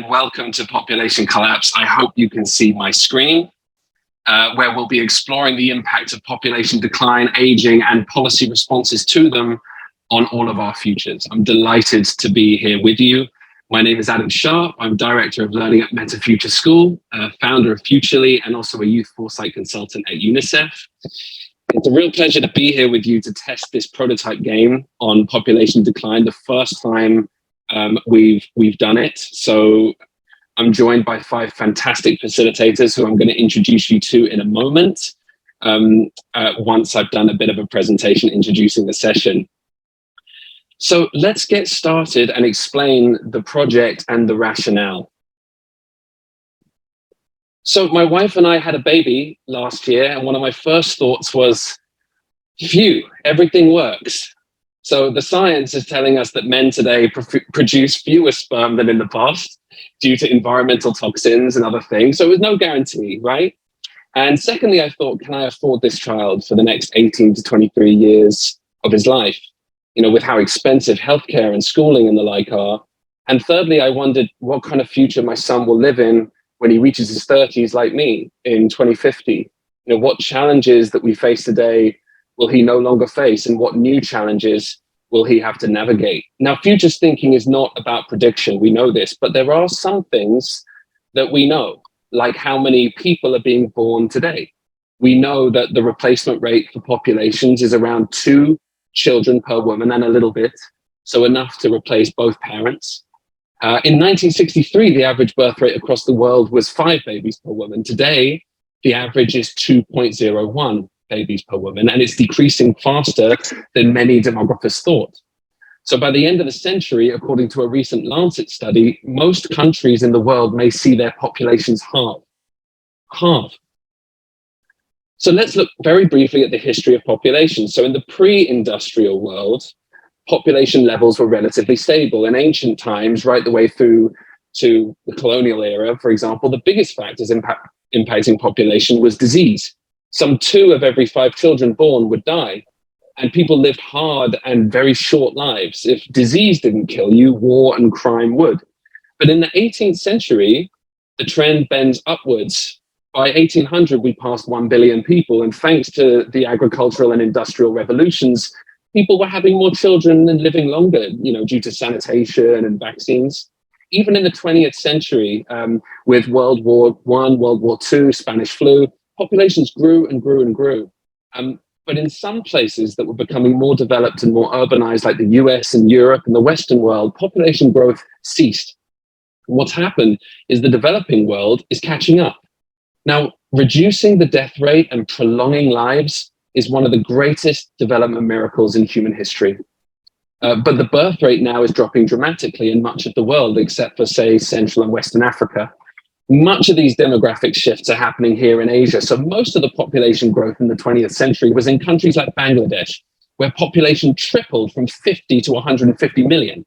welcome to Population Collapse. I hope you can see my screen, where we'll be exploring the impact of population decline, aging, and policy responses to them on all of our futures. I'm delighted to be here with you. My name is 𝗪𝗿𝘁𝗵. I'm Director of Learning at Meta Future School, founder of Futurely, and also a youth foresight consultant at UNICEF. It's a real pleasure to be here with you to test this prototype game on population decline, the first time we've done it. So I'm joined by 5 fantastic facilitators who I'm going to introduce you to in a moment, once I've done a bit of a presentation introducing the session. So let's get started and explain the project and the rationale. So my wife and I had a baby last year, and one of my first thoughts was, phew, everything works. So the science is telling us that men today produce fewer sperm than in the past due to environmental toxins and other things. So it was no guarantee, right? And secondly, I thought, can I afford this child for the next 18 to 23 years of his life? You know, with how expensive healthcare and schooling and the like are. And thirdly, I wondered what kind of future my son will live in when he reaches his 30s like me in 2050. You know, what challenges that we face today will he no longer face, and what new challenges will he have to navigate? Now, futures thinking is not about prediction, we know this, but there are some things that we know, like how many people are being born today. We know that the replacement rate for populations is around 2 children per woman and a little bit, so enough to replace both parents. In 1963, the average birth rate across the world was 5 babies per woman. Today, the average is 2.01 babies per woman, and it's decreasing faster than many demographers thought. So by the end of the century, according to a recent Lancet study, most countries in the world may see their populations halve. So let's look very briefly at the history of population. So in the pre-industrial world, population levels were relatively stable. In ancient times, right the way through to the colonial era, for example, the biggest factors impacting population was disease. Some 2 of every 5 children born would die, and people lived hard and very short lives. If disease didn't kill you, war and crime would. But in the 18th century, the trend bends upwards. By 1800, we passed 1 billion people, and thanks to the agricultural and industrial revolutions, people were having more children and living longer, you know, due to sanitation and vaccines. Even in the 20th century, with World War I, World War II, Spanish flu, populations grew and grew and grew. But in some places that were becoming more developed and more urbanized, like the US and Europe and the Western world, population growth ceased. What's happened is the developing world is catching up. Now, reducing the death rate and prolonging lives is one of the greatest development miracles in human history. But the birth rate now is dropping dramatically in much of the world, except for, say, Central and Western Africa. Much of these demographic shifts are happening here in Asia. So most of the population growth in the 20th century was in countries like Bangladesh, where population tripled from 50 to 150 million.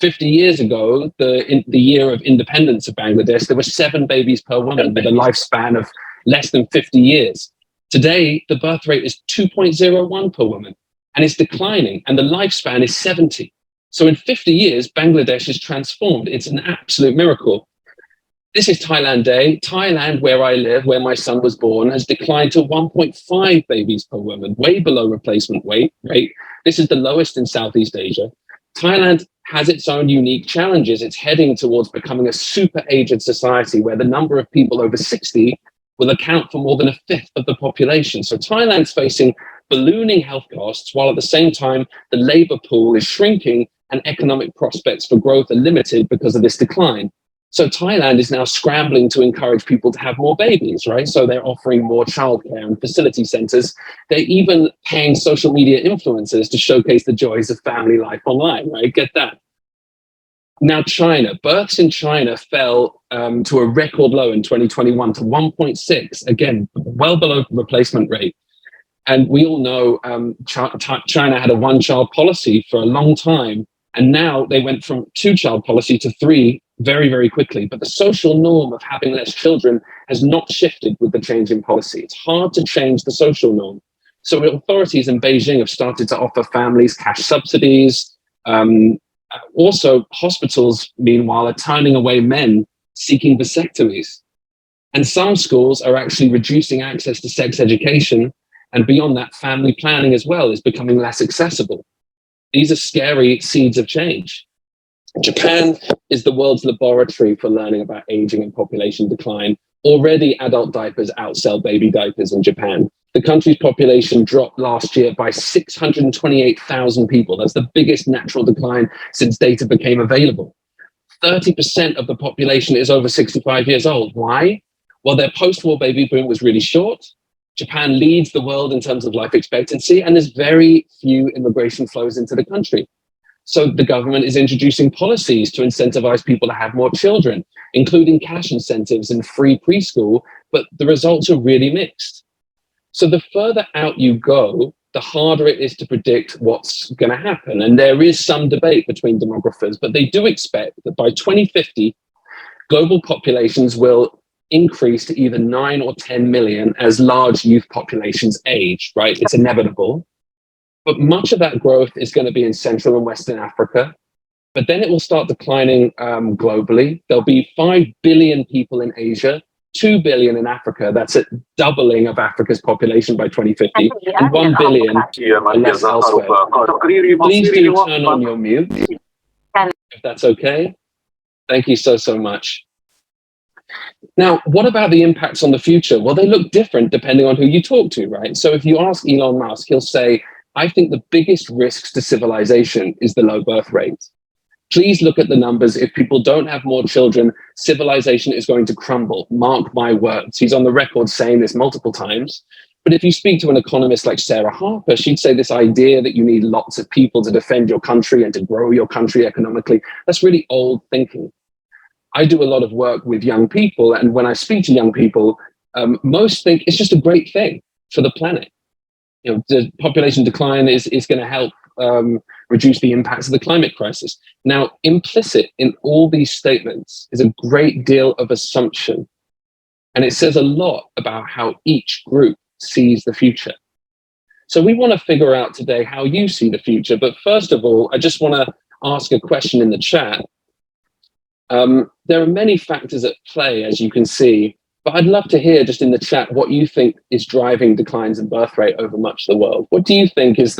50 years ago, the year of independence of Bangladesh, there were 7 babies per woman with a lifespan of less than 50 years. Today, the birth rate is 2.01 per woman, and it's declining, and the lifespan is 70. So in 50 years, Bangladesh is transformed. It's an absolute miracle. This is Thailand Day. Thailand, where I live, where my son was born, has declined to 1.5 babies per woman, way below replacement rate. This is the lowest in Southeast Asia. Thailand has its own unique challenges. It's heading towards becoming a super aged society where the number of people over 60 will account for more than 1/5 of the population. So Thailand's facing ballooning health costs, while at the same time, the labor pool is shrinking and economic prospects for growth are limited because of this decline. So Thailand is now scrambling to encourage people to have more babies, right? So they're offering more childcare and facility centers. They're even paying social media influencers to showcase the joys of family life online, right? Get that. Now, China, births in China fell to a record low in 2021 to 1.6, again, well below replacement rate. And we all know China had a 1-child policy for a long time, and now they went from 2-child policy to 3 very, very quickly. But the social norm of having less children has not shifted with the change in policy. It's hard to change the social norm. So authorities in Beijing have started to offer families cash subsidies. Also, hospitals, meanwhile, are turning away men seeking vasectomies. And some schools are actually reducing access to sex education. And beyond that, family planning as well is becoming less accessible. These are scary seeds of change. Japan is the world's laboratory for learning about aging and population decline. Already, adult diapers outsell baby diapers in Japan. The country's population dropped last year by 628,000 people. That's the biggest natural decline since data became available. 30% of the population is over 65 years old. Why? Well, their post-war baby boom was really short. Japan leads the world in terms of life expectancy, and there's very few immigration flows into the country. So the government is introducing policies to incentivize people to have more children, including cash incentives and free preschool, but the results are really mixed. So the further out you go, the harder it is to predict what's going to happen. And there is some debate between demographers, but they do expect that by 2050, global populations will increase to either 9 or 10 million as large youth populations age, right? It's inevitable. But much of that growth is going to be in Central and Western Africa. But then it will start declining globally. There'll be 5 billion people in Asia, 2 billion in Africa. That's a doubling of Africa's population by 2050, and 1 billion less elsewhere. Please do turn on your mute, if that's okay. Thank you so much. Now, what about the impacts on the future? Well, they look different depending on who you talk to, right? So if you ask Elon Musk, he'll say, I think the biggest risks to civilization is the low birth rate. Please look at the numbers. If people don't have more children, civilization is going to crumble. Mark my words. He's on the record saying this multiple times. But if you speak to an economist like Sarah Harper, she'd say this idea that you need lots of people to defend your country and to grow your country economically, that's really old thinking. I do a lot of work with young people, and when I speak to young people, most think it's just a great thing for the planet. You know, the population decline is going to help reduce the impacts of the climate crisis. Now, implicit in all these statements is a great deal of assumption, and it says a lot about how each group sees the future. So we want to figure out today how you see the future, but first of all, I just want to ask a question in the chat. There are many factors at play, as you can see, but I'd love to hear just in the chat what you think is driving declines in birth rate over much of the world. What do you think is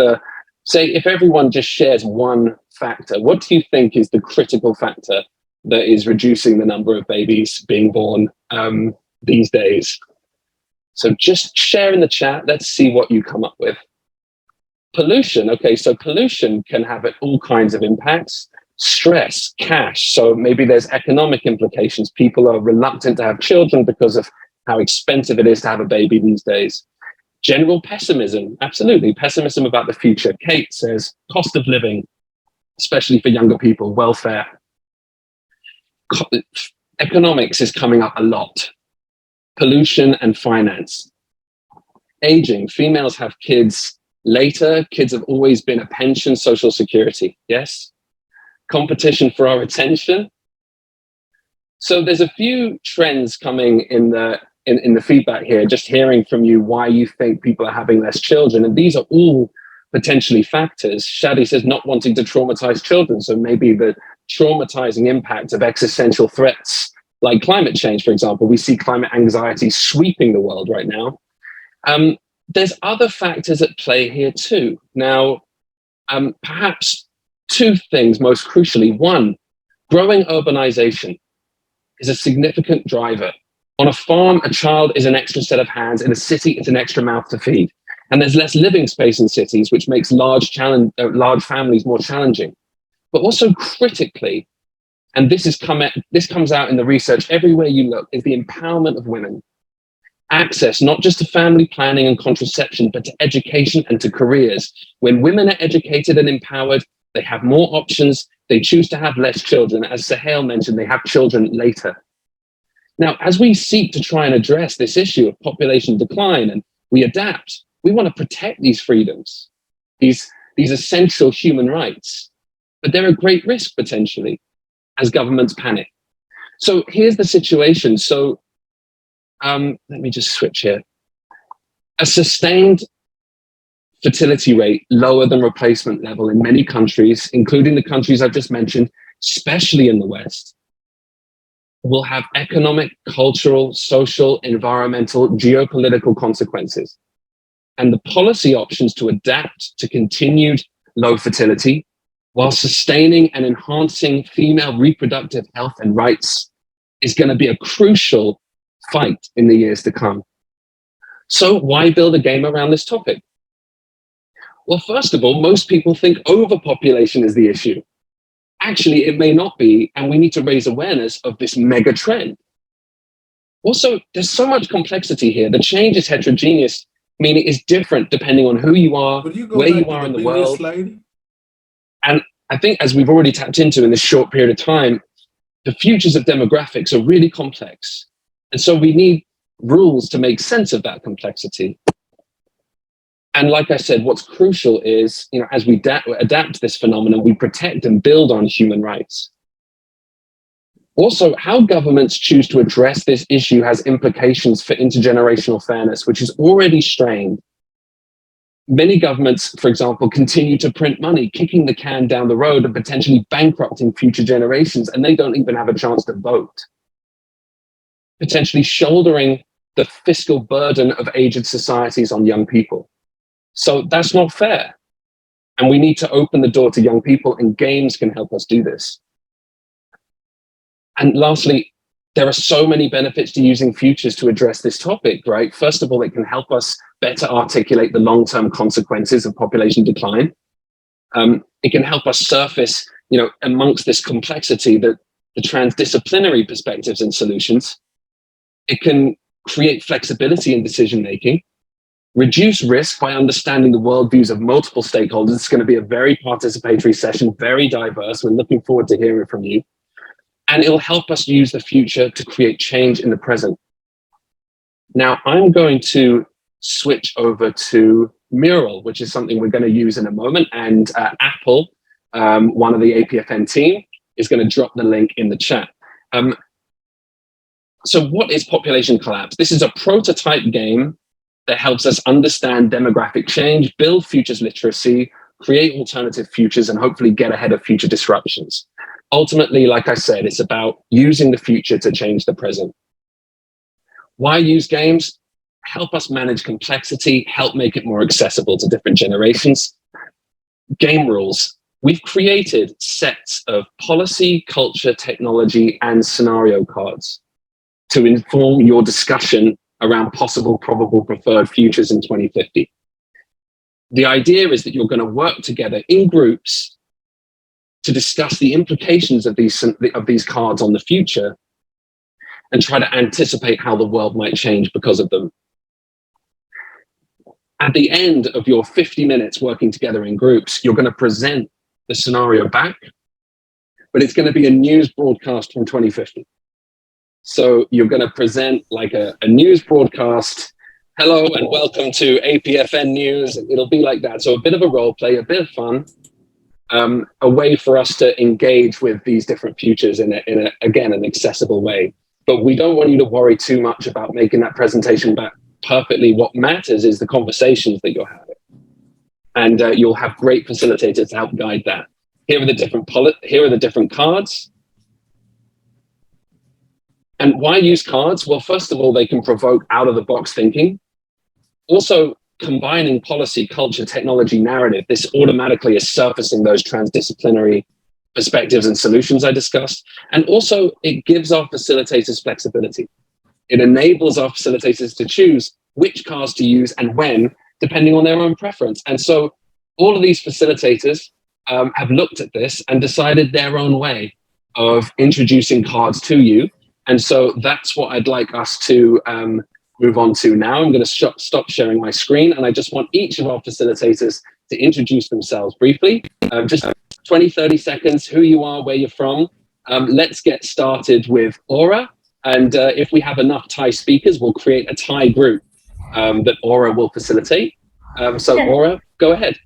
say, if everyone just shares one factor, what do you think is the critical factor that is reducing the number of babies being born these days? So just share in the chat. Let's see what you come up with. Pollution. Okay, so pollution can have all kinds of impacts. Stress, cash. So maybe there's economic implications. People are reluctant to have children because of how expensive it is to have a baby these days. General pessimism, absolutely. Pessimism about the future. Kate says cost of living, especially for younger people, welfare. Economics is coming up a lot. Pollution and finance. Aging, females have kids later. Kids have always been a pension, social security, yes? Competition for our attention. So there's a few trends coming in the feedback here, just hearing from you why you think people are having less children. And these are all potentially factors. Shadi says not wanting to traumatize children. So maybe the traumatizing impact of existential threats like climate change, for example. We see climate anxiety sweeping the world right now. There's other factors at play here too. Now, perhaps two things most crucially. One, growing urbanization is a significant driver. On a farm, a child is an extra set of hands. In a city, it's an extra mouth to feed. And there's less living space in cities, which makes large families more challenging. But also critically, and this comes out in the research everywhere you look, is the empowerment of women. Access, not just to family planning and contraception, but to education and to careers. When women are educated and empowered, they have more options. They choose to have less children. As Sehjatera mentioned, they have children later. Now, as we seek to try and address this issue of population decline and we adapt, we want to protect these freedoms, these essential human rights. But they're a great risk potentially as governments panic. So here's the situation. So let me just switch here. A sustained fertility rate lower than replacement level in many countries, including the countries I've just mentioned, especially in the West, will have economic, cultural, social, environmental, geopolitical consequences. And the policy options to adapt to continued low fertility while sustaining and enhancing female reproductive health and rights is going to be a crucial fight in the years to come. So why build a game around this topic? Well, first of all, most people think overpopulation is the issue. Actually, it may not be, and we need to raise awareness of this mega trend. Also, there's so much complexity here. The change is heterogeneous, meaning it's different depending on who you are, where you are in the world. Slide? And I think, as we've already tapped into in this short period of time, the futures of demographics are really complex. And so we need rules to make sense of that complexity. And like I said, what's crucial is, as we adapt to this phenomenon, we protect and build on human rights. Also, how governments choose to address this issue has implications for intergenerational fairness, which is already strained. Many governments, for example, continue to print money, kicking the can down the road and potentially bankrupting future generations, and they don't even have a chance to vote. Potentially shouldering the fiscal burden of aged societies on young people. So that's not fair. And we need to open the door to young people, and games can help us do this. And lastly, there are so many benefits to using futures to address this topic, right? First of all, it can help us better articulate the long-term consequences of population decline. It can help us surface, amongst this complexity, the transdisciplinary perspectives and solutions. It can create flexibility in decision-making, reduce risk by understanding the worldviews of multiple stakeholders. It's going to be a very participatory session, very diverse. We're looking forward to hearing from you. And it'll help us use the future to create change in the present. Now, I'm going to switch over to Mural, which is something we're going to use in a moment. And Apple, one of the APFN team, is going to drop the link in the chat. So what is population collapse? This is a prototype game that helps us understand demographic change, build futures literacy, create alternative futures, and hopefully get ahead of future disruptions. Ultimately, like I said, it's about using the future to change the present. Why use games? Help us manage complexity, help make it more accessible to different generations. Game rules. We've created sets of policy, culture, technology, and scenario cards to inform your discussion around possible, probable, preferred futures in 2050. The idea is that you're going to work together in groups to discuss the implications of these cards on the future and try to anticipate how the world might change because of them. At the end of your 50 minutes working together in groups, you're going to present the scenario back, but it's going to be a news broadcast from 2050. So you're going to present like a news broadcast. Hello and welcome to APFN News. It'll be like that. So a bit of a role play, a bit of fun, a way for us to engage with these different futures in again, an accessible way. But we don't want you to worry too much about making that presentation back perfectly. What matters is the conversations that you're having. And you'll have great facilitators to help guide that. Here are the different cards. And why use cards? Well, first of all, they can provoke out-of-the-box thinking. Also, combining policy, culture, technology, narrative, this automatically is surfacing those transdisciplinary perspectives and solutions I discussed. And also, it gives our facilitators flexibility. It enables our facilitators to choose which cards to use and when, depending on their own preference. And so all of these facilitators have looked at this and decided their own way of introducing cards to you. And so that's what I'd like us to move on to now. I'm going to stop sharing my screen, and I just want each of our facilitators to introduce themselves briefly. Just 20, 30 seconds, who you are, where you're from. Let's get started with Aura. And if we have enough Thai speakers, we'll create a Thai group that Aura will facilitate. So Aura, go ahead.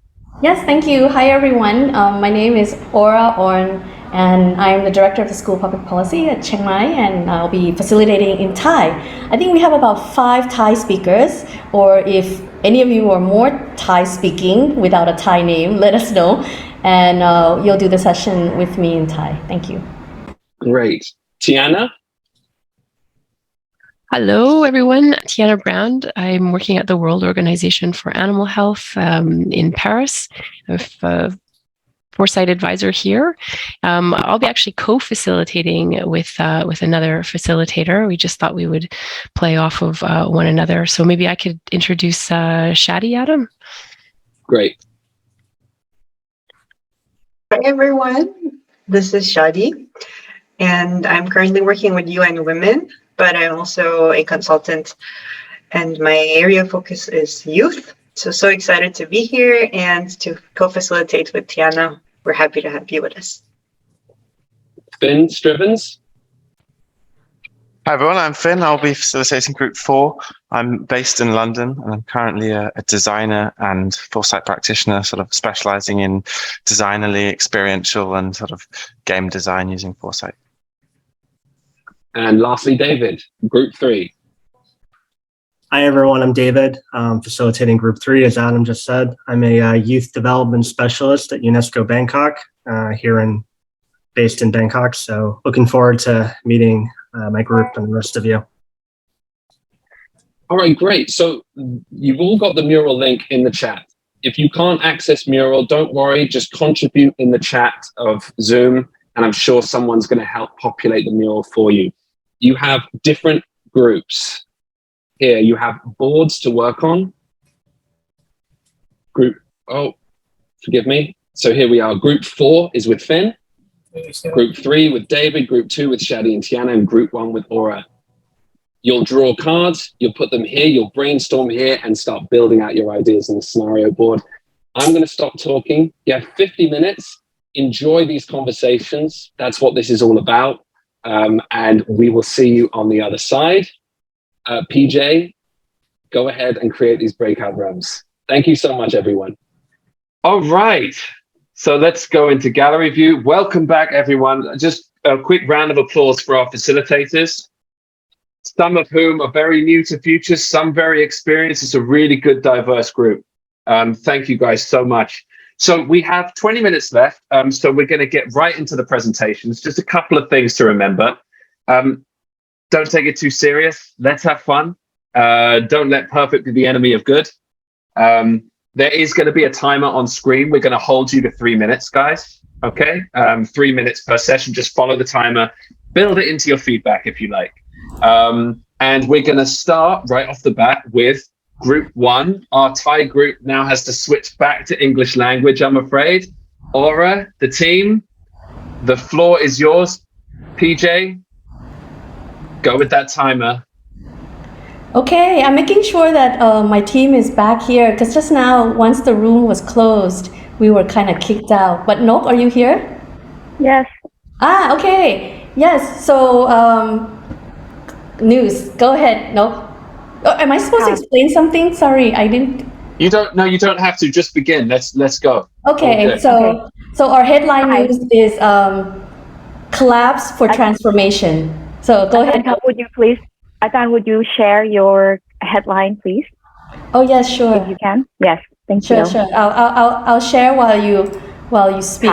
Yes, thank you. Hi, everyone. My name is Aura Orn, and I am the Director of the School of Public Policy at Chiang Mai, and I'll be facilitating in Thai. I think we have about 5 Thai speakers, or if any of you are more Thai speaking without a Thai name, let us know, and you'll do the session with me in Thai. Thank you. Great. Tiana? Hello, everyone. Tiana Brown. I'm working at the World Organization for Animal Health in Paris. I'm a Foresight advisor here. I'll be actually co-facilitating with another facilitator. We just thought we would play off of one another. So maybe I could introduce 𝗪𝗿𝘁𝗵. Great. Hi everyone, this is Shadi, and I'm currently working with UN Women, but I'm also a consultant, and my area of focus is youth. So excited to be here and to co-facilitate with Tiana. We're happy to have you with us. Finn Strivens. Hi everyone, I'm Finn. I'll be facilitating Group 4. I'm based in London and I'm currently a designer and Foresight practitioner, sort of specializing in designerly, experiential and sort of game design using Foresight. And lastly, David, Group 3. Hi everyone, I'm David, facilitating Group 3, as Adam just said. I'm a youth development specialist at UNESCO Bangkok, based in Bangkok. So looking forward to meeting my group and the rest of you. All right, great. So you've all got the mural link in the chat. If you can't access mural, don't worry, just contribute in the chat of Zoom, and I'm sure someone's going to help populate the mural for you. You have different groups. Here, you have boards to work on. Forgive me. So here we are. Group 4 is with Finn. Group 3 with David. Group 2 with Shadi and Tiana. And Group 1 with Aura. You'll draw cards. You'll put them here. You'll brainstorm here and start building out your ideas in the scenario board. I'm going to stop talking. You have 50 minutes. Enjoy these conversations. That's what this is all about. And we will see you on the other side. PJ, go ahead and create these breakout rooms. Thank you so much, everyone. All right. So let's go into gallery view. Welcome back, everyone. Just a quick round of applause for our facilitators, some of whom are very new to Futures, some very experienced. It's a really good, diverse group. Thank you guys so much. So we have 20 minutes left. So we're going to get right into the presentations. Just a couple of things to remember. Don't take it too serious. Let's have fun. Don't let perfect be the enemy of good. There is going to be a timer on screen. We're going to hold you to 3 minutes, guys. Okay? 3 minutes per session. Just follow the timer. Build it into your feedback if you like. And we're going to start right off the bat with Group 1. Our Thai group now has to switch back to English language, I'm afraid. Aura, the team, the floor is yours. PJ, go with that timer. Okay, I'm making sure that my team is back here, because just now, once the room was closed, we were kind of kicked out. But Nok, are you here? Yes. Ah, okay. Yes, so news. Go ahead, Nok. Oh, am I supposed to explain something? Sorry, I didn't. You don't have to. Just begin. Let's go. Okay, so our headline news is collapse for transformation. So go ahead. Would you please, Atan, would you share your headline, please? Oh yes, sure. If you can. Yes, thank you. Sure. I'll share while you speak.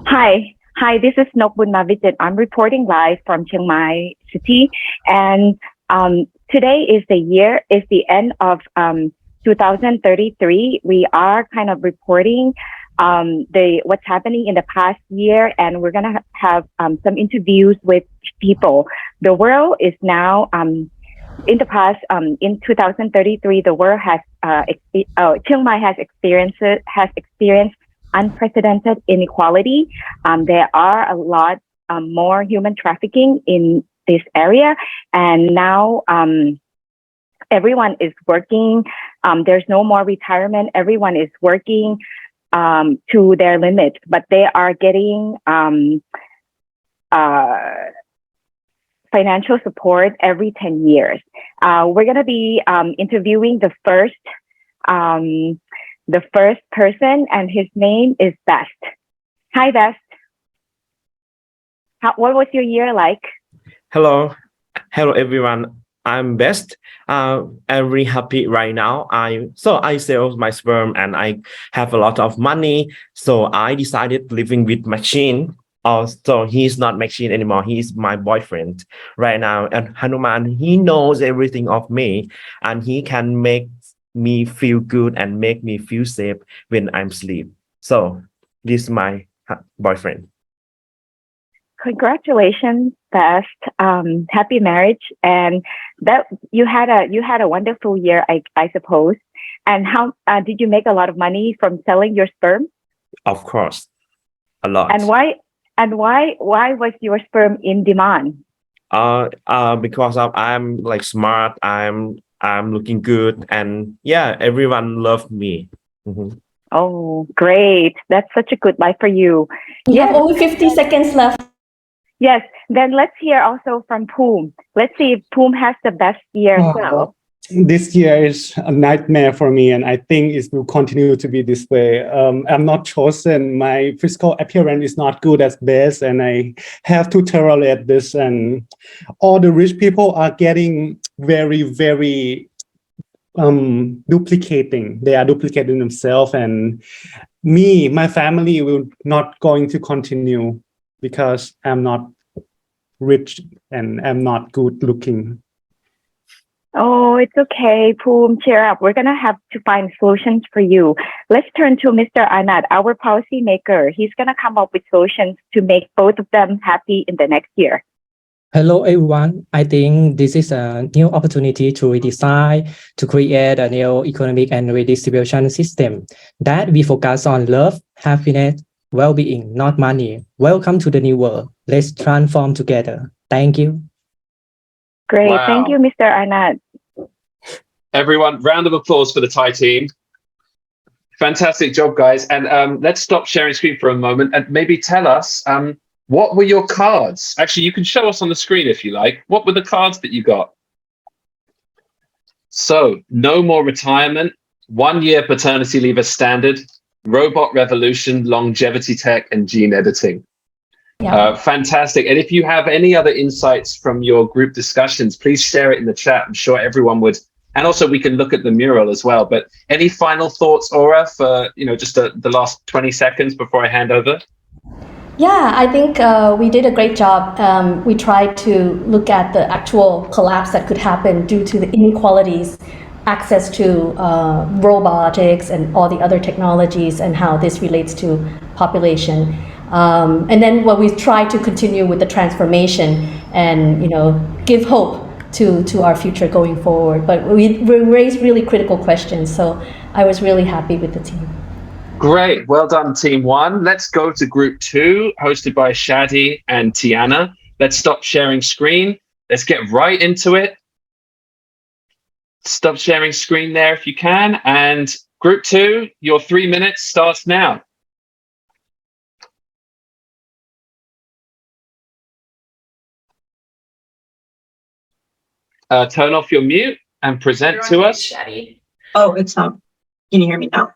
Hi. This is 𝗪𝗶𝘁𝗵. I'm reporting live from Chiang Mai City, and today is the end of 2033. We are kind of reporting what's happening in the past year, and we're gonna have some interviews with people. The world is now in the past in 2033. The world has Chiang Mai has experienced unprecedented inequality. There are a lot more human trafficking in this area, and now everyone is working. There's no more retirement. Everyone is working to their limit, but they are getting financial support every 10 years. We're going to be interviewing the first person, and his name is Best. Hi, Best. What was your year like? Hello everyone. I'm Best. I'm really happy right now. I sell my sperm and I have a lot of money. So I decided living with machine. So he's not machine anymore. He's my boyfriend right now. And Hanuman, he knows everything of me, and he can make me feel good and make me feel safe when I'm asleep. So this is my boyfriend. Congratulations, Best. Happy marriage, and that you had a wonderful year, I suppose. And how did you make a lot of money from selling your sperm? Of course, a lot. And why was your sperm in demand? Because I'm like smart. I'm looking good, and yeah, everyone loved me. Mm-hmm. Oh, great! That's such a good life for you. We have only 50 seconds left. Yes, then let's hear also from 𝗵. Let's see if 𝗵 has the best year as well. This year is a nightmare for me, and I think it will continue to be this way. I'm not chosen. My physical appearance is not good as best, and I have to tolerate this. And all the rich people are getting very, very duplicating. They are duplicating themselves, and me, my family will not going to continue because I'm not rich and I'm not good looking. Oh, it's okay, 𝗵. Cheer up. We're gonna have to find solutions for you. Let's turn to Mr. Anand, our policymaker. He's gonna come up with solutions to make both of them happy in the next year. Hello, everyone. I think this is a new opportunity to redesign, to create a new economic and redistribution system that we focus on love, happiness, well-being, not money. Welcome to the new world. Let's transform together. Thank you. Great. Wow. Thank you, Mr. Anand. Everyone, round of applause for the Thai team. Fantastic job, guys. And let's stop sharing screen for a moment and maybe tell us, what were your cards? Actually, you can show us on the screen if you like. What were the cards that you got? So, no more retirement, 1 year paternity leave as standard, robot revolution, longevity tech, and gene editing. Yeah. Fantastic. And if you have any other insights from your group discussions, please share it in the chat. I'm sure everyone would. And also we can look at the mural as well. But any final thoughts, Aura, for just the last 20 seconds before I hand over? Yeah, I think we did a great job. We tried to look at the actual collapse that could happen due to the inequalities, access to robotics and all the other technologies, and how this relates to population. And then what we try to continue with the transformation and give hope to our future going forward. But we raised really critical questions, so I was really happy with the team. Great. Well done, Team 1. Let's go to Group 2, hosted by Shadi and Tiana. Let's stop sharing screen. Let's get right into it. Stop sharing screen there if you can. And Group 2, your 3 minutes starts now. Turn off your mute and present to us. Shadi. Oh, it's not. Can you hear me now?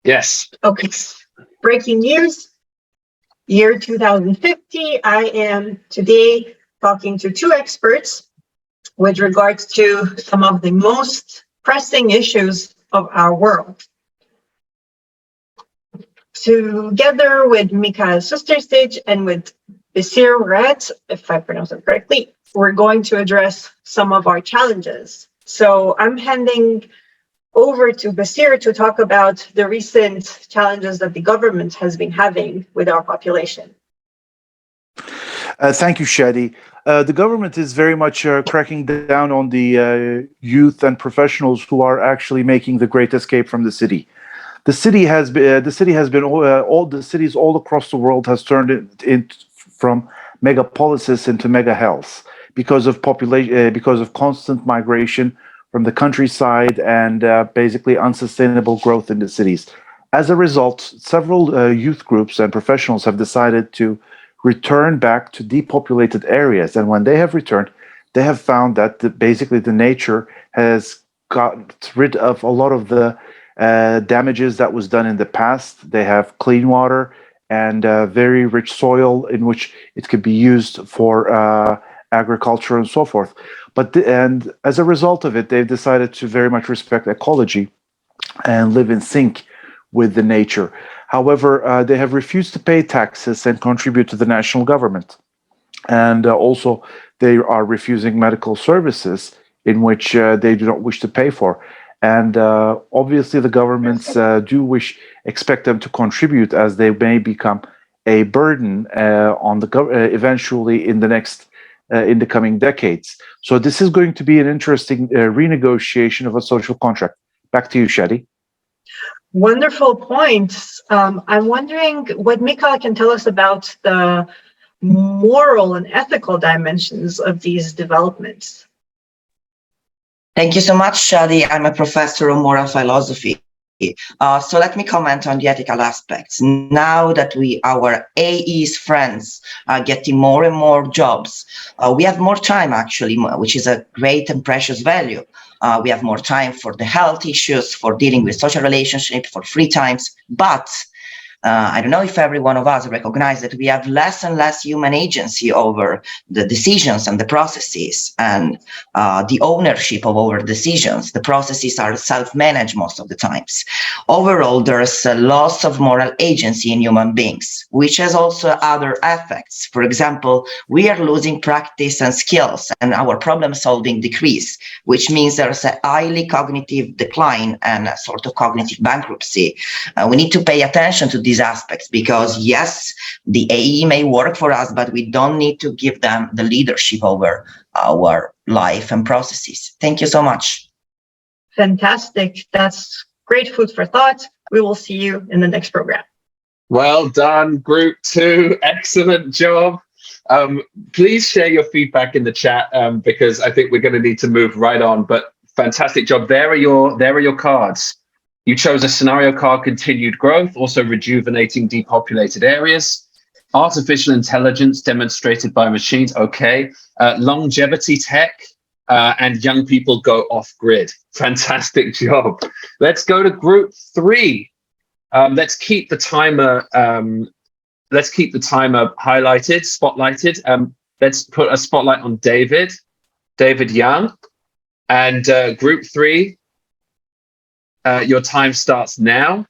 Yes. Okay. Breaking news. Year 2050. I am today talking to 2 experts with regards to some of the most pressing issues of our world. Together with Mika's sister stage and with 𝗪𝗫, if I pronounce it correctly, we're going to address some of our challenges. So I'm handing over to 𝗪𝗫 to talk about the recent challenges that the government has been having with our population. Thank you, Shadi. The government is very much cracking down on the youth and professionals who are actually making the great escape from the city. The city has been all the cities all across the world has turned it from megapolises into mega health because of because of constant migration from the countryside and basically unsustainable growth in the cities. As a result, several youth groups and professionals have decided to return back to depopulated areas. And when they have returned, they have found that basically the nature has got rid of a lot of the damages that was done in the past. They have clean water and very rich soil in which it could be used for agriculture and so forth. And as a result of it, they've decided to very much respect ecology and live in sync with the nature. However, they have refused to pay taxes and contribute to the national government. And also, they are refusing medical services in which they do not wish to pay for. And obviously, the governments expect them to contribute, as they may become a burden on the eventually in the coming decades. So this is going to be an interesting renegotiation of a social contract. Back to you, Shadi. Wonderful points. I'm wondering what Mika can tell us about the moral and ethical dimensions of these developments. Thank you so much, Shadi. I'm a professor of moral philosophy. So let me comment on the ethical aspects. Now that our AE's friends are getting more and more jobs, we have more time actually, which is a great and precious value. We have more time for the health issues, for dealing with social relationships, for free times, but I don't know if every one of us recognize that we have less and less human agency over the decisions and the processes and the ownership of our decisions. The processes are self-managed most of the times. Overall, there's a loss of moral agency in human beings, which has also other effects. For example, we are losing practice and skills, and our problem-solving decrease, which means there's a highly cognitive decline and a sort of cognitive bankruptcy. We need to pay attention to these aspects because, yes, the AE may work for us, but we don't need to give them the leadership over our life and processes. Thank you so much. Fantastic. That's great food for thought. We will see you in the next program. Well done, Group 2. Excellent job. Please share your feedback in the chat because I think we're going to need to move right on. But fantastic job. There are your cards. You chose a scenario card, continued growth, also rejuvenating depopulated areas, artificial intelligence demonstrated by machines, okay, longevity tech, and young people go off grid. Fantastic job. Let's go to Group 3. Let's keep the timer. Highlighted, spotlighted. Let's put a spotlight on David Young, and Group 3. Your time starts now.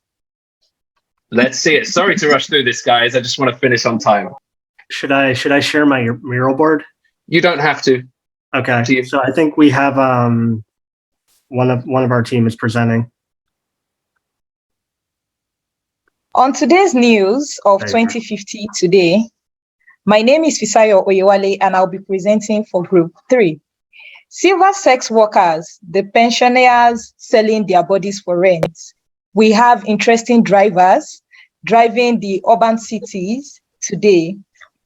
Let's see it. Sorry to rush through this, guys. I just want to finish on time. Should I share my mural board? You don't have to. Okay. So I think we have one of our team is presenting. On today's news of 2050 today, my name is 𝗪𝗿𝗁𝗍 and I'll be presenting for Group 3. Silver sex workers, the pensioners selling their bodies for rent. We have interesting drivers driving the urban cities today.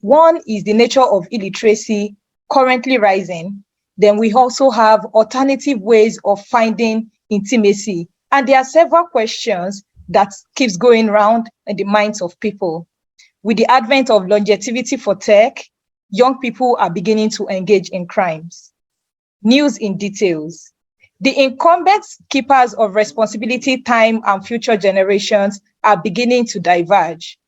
One is the nature of illiteracy currently rising. Then we also have alternative ways of finding intimacy. And there are several questions that keeps going around in the minds of people. With the advent of longevity for tech, young people are beginning to engage in crimes. News in details. The incumbent keepers of responsibility, time, and future generations are beginning to diverge.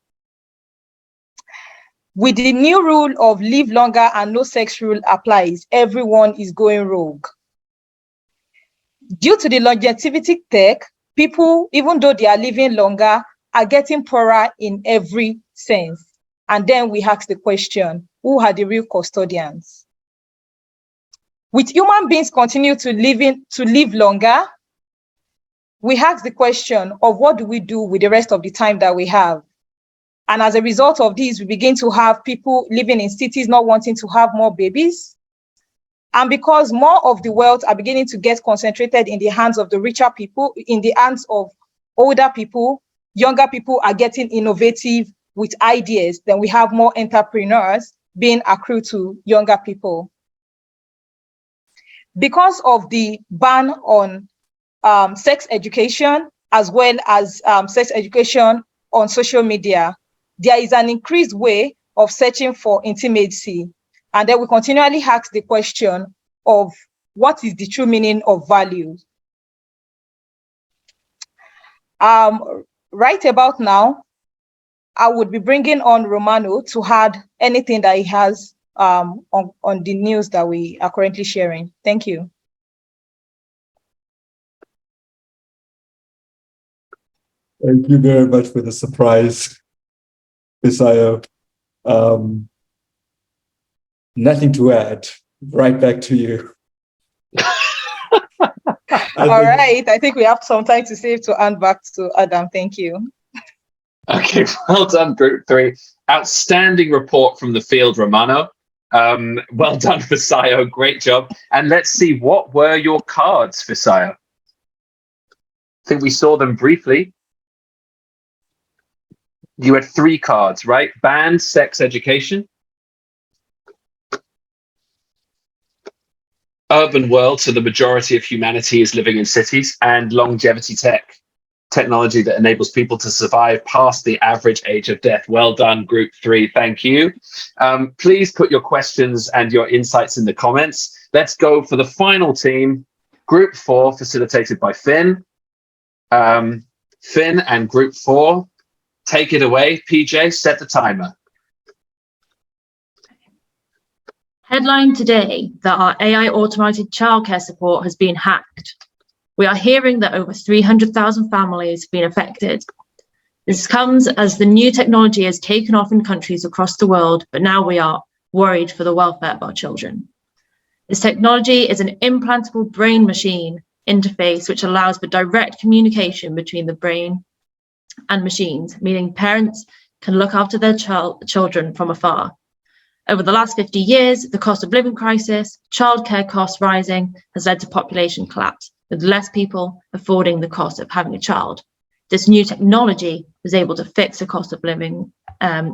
With the new rule of live longer and no sex rule applies, everyone is going rogue. Due to the longevity tech, people, even though they are living longer, are getting poorer in every sense. And then we ask the question, who are the real custodians? With human beings continue to live longer, we ask the question of what do we do with the rest of the time that we have? And as a result of this, we begin to have people living in cities not wanting to have more babies. And because more of the wealth are beginning to get concentrated in the hands of the richer people, in the hands of older people, younger people are getting innovative with ideas, then we have more entrepreneurs being accrued to younger people. Because of the ban on sex education, as well as sex education on social media, there is an increased way of searching for intimacy. And then we continually ask the question of what is the true meaning of value? Right about now, I would be bringing on Romano to add anything that he has on the news that we are currently sharing. Thank you. Thank you very much for the surprise, 𝗪𝗫𝘁. Nothing to add. Right back to you. All right. I think we have some time to save to hand back to Adam. Thank you. Okay, well done, Group 3. Outstanding report from the field, Romano. Well done, 𝗪𝗫𝘁. Great job. And let's see, what were your cards, 𝗪𝗫𝘁? I think we saw them briefly. You had 3 cards, right? Band, sex, education. Urban world, so the majority of humanity is living in cities, and longevity tech, technology that enables people to survive past the average age of death. Well done, Group 3. Thank you. Please put your questions and your insights in the comments. Let's go for the final team, Group 4, facilitated by Finn. Finn and Group 4, take it away. PJ, set the timer. Headline today that our AI automated childcare support has been hacked. We are hearing that over 300,000 families have been affected. This comes as the new technology has taken off in countries across the world, but now we are worried for the welfare of our children. This technology is an implantable brain-machine interface which allows for direct communication between the brain and machines, meaning parents can look after their children from afar. Over the last 50 years, the cost of living crisis, childcare costs rising, has led to population collapse, with less people affording the cost of having a child. This new technology was able to fix the cost of living,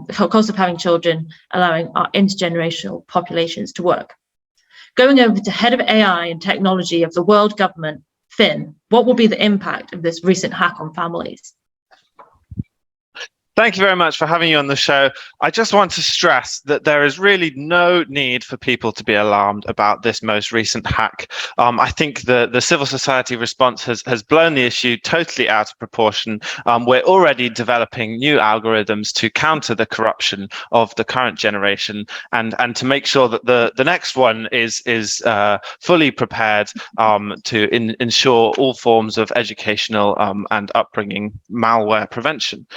cost of having children, allowing our intergenerational populations to work. Going over to Head of AI and Technology of the World Government, Finn, what will be the impact of this recent hack on families? Thank you very much for having you on the show. I just want to stress that there is really no need for people to be alarmed about this most recent hack. I think the civil society response has blown the issue totally out of proportion. We're already developing new algorithms to counter the corruption of the current generation and to make sure that the next one is fully prepared to ensure all forms of educational and upbringing malware prevention.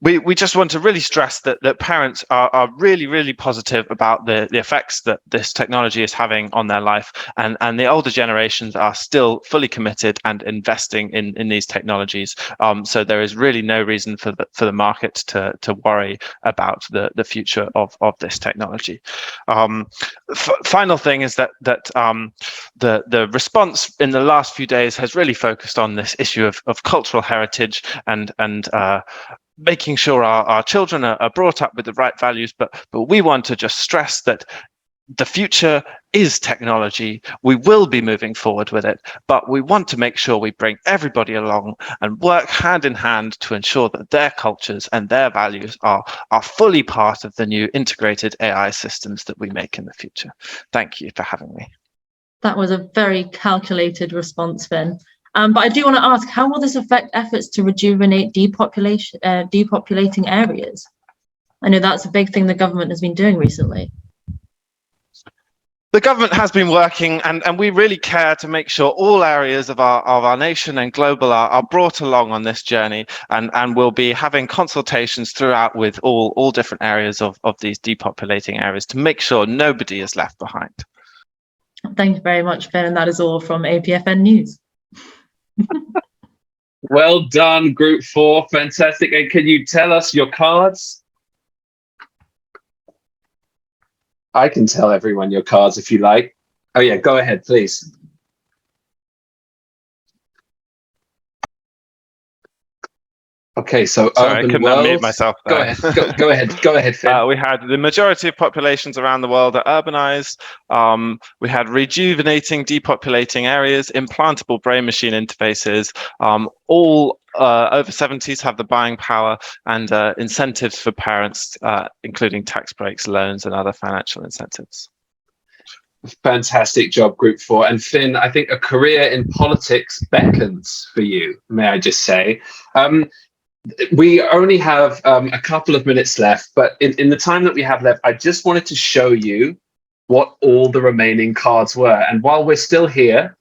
We just want to really stress that parents are really positive about the effects that this technology is having on their life, and the older generations are still fully committed and investing in these technologies. So there is really no reason for the market to worry about the future of this technology. Final thing is that the response in the last few days has really focused on this issue of cultural heritage and making sure our children are brought up with the right values, but we want to just stress that the future is technology. We will be moving forward with it, but we want to make sure we bring everybody along and work hand in hand to ensure that their cultures and their values are fully part of the new integrated AI systems that we make in the future. Thank you for having me. That was a very calculated response, Finn. But I do want to ask, how will this affect efforts to rejuvenate depopulating areas? I know that's a big thing the government has been doing recently. The government has been working, and we really care to make sure all areas of our nation and global are brought along on this journey, and we'll be having consultations throughout with all different areas of these depopulating areas to make sure nobody is left behind. Thank you very much, Finn, and that is all from APFN News. Well done, Group 4. Fantastic. And can you tell us your cards? I can tell everyone your cards if you like. Oh yeah, go ahead, please. Okay, so sorry, urban I couldn't world. unmute myself. Go ahead. Go ahead. Go ahead, Finn. We had the majority of populations around the world are urbanized. We had rejuvenating, depopulating areas, implantable brain-machine interfaces. All over 70s have the buying power, and incentives for parents, including tax breaks, loans, and other financial incentives. Fantastic job, Group 4. And Finn, I think a career in politics beckons for you, may I just say. We only have a couple of minutes left, but in the time that we have left, I just wanted to show you what all the remaining cards were. And while we're still here,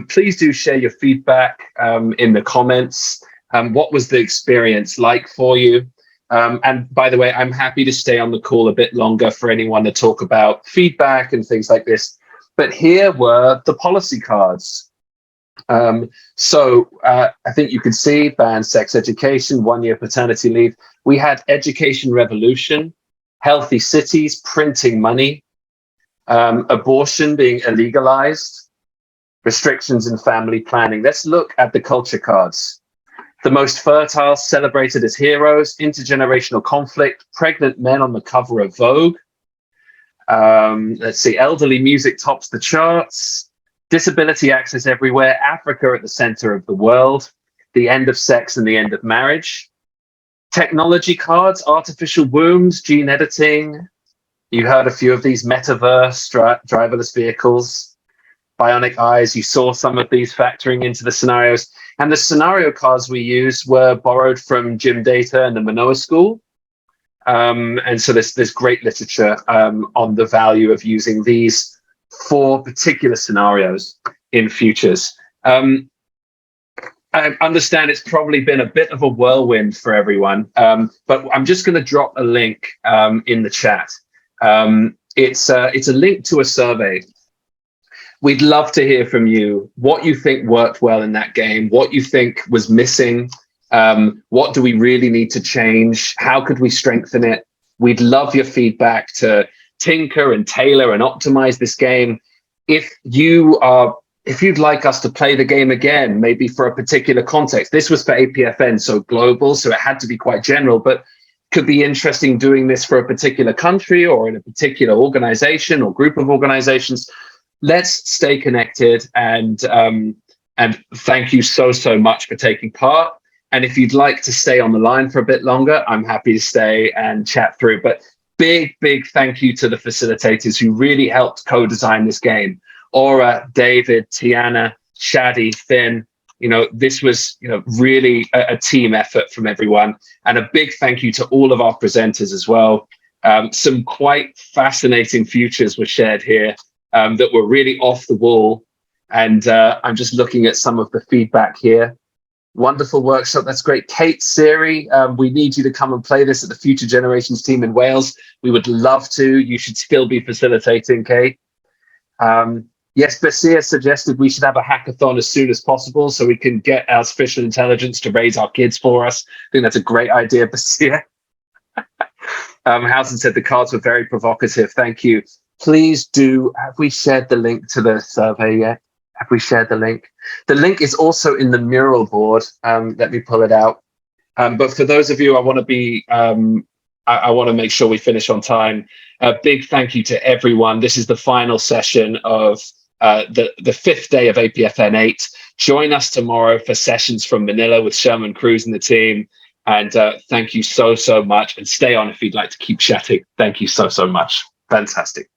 please do share your feedback in the comments. What was the experience like for you? And by the way, I'm happy to stay on the call a bit longer for anyone to talk about feedback and things like this. But here were the policy cards. So I think you can see ban sex education, 1-year paternity leave. We had education revolution, healthy cities, printing money, abortion being illegalized, restrictions in family planning. Let's look at the culture cards. The most fertile celebrated as heroes, intergenerational conflict, pregnant men on the cover of Vogue. Let's see, elderly music tops the charts, disability access everywhere, Africa at the center of the world, the end of sex and the end of marriage. Technology cards, artificial wombs, gene editing. You heard a few of these, metaverse, driverless vehicles, bionic eyes. You saw some of these factoring into the scenarios. And the scenario cards we used were borrowed from Jim Data and the Manoa School. And so there's great literature on the value of using these for particular scenarios in futures. I understand it's probably been a bit of a whirlwind for everyone, but I'm just going to drop a link in the chat. It's a link to a survey. We'd love to hear from you, what you think worked well in that game, what you think was missing, what do we really need to change, how could we strengthen it? We'd love your feedback to tinker and tailor and optimize this game. If you'd like us to play the game again, maybe for a particular context. This was for APFN, so global, so it had to be quite general, but could be interesting doing this for a particular country or in a particular organization or group of organizations. Let's stay connected, and thank you so much for taking part. And if you'd like to stay on the line for a bit longer, I'm happy to stay and chat through. But big thank you to the facilitators who really helped co-design this game. Aura, David, Tiana, Shadi, Finn. This was really a team effort from everyone. And a big thank you to all of our presenters as well. Some quite fascinating futures were shared here that were really off the wall. And I'm just looking at some of the feedback here. Wonderful workshop. That's great. Kate, Siri, we need you to come and play this at the Future Generations team in Wales. We would love to. You should still be facilitating, Kate. Yes, Basia suggested we should have a hackathon as soon as possible so we can get artificial intelligence to raise our kids for us. I think that's a great idea, Basia. Housen said the cards were very provocative. Thank you. Please do. Have we shared the link to the survey yet? Have we shared the link? The link is also in the mural board. Let me pull it out. But for those of you, I want to be, I want to make sure we finish on time. A big thank you to everyone. This is the final session of the fifth day of APFN 8. Join us tomorrow for sessions from Manila with Sherman Cruz and the team. And thank you so much. And stay on if you'd like to keep chatting. Thank you so much. Fantastic.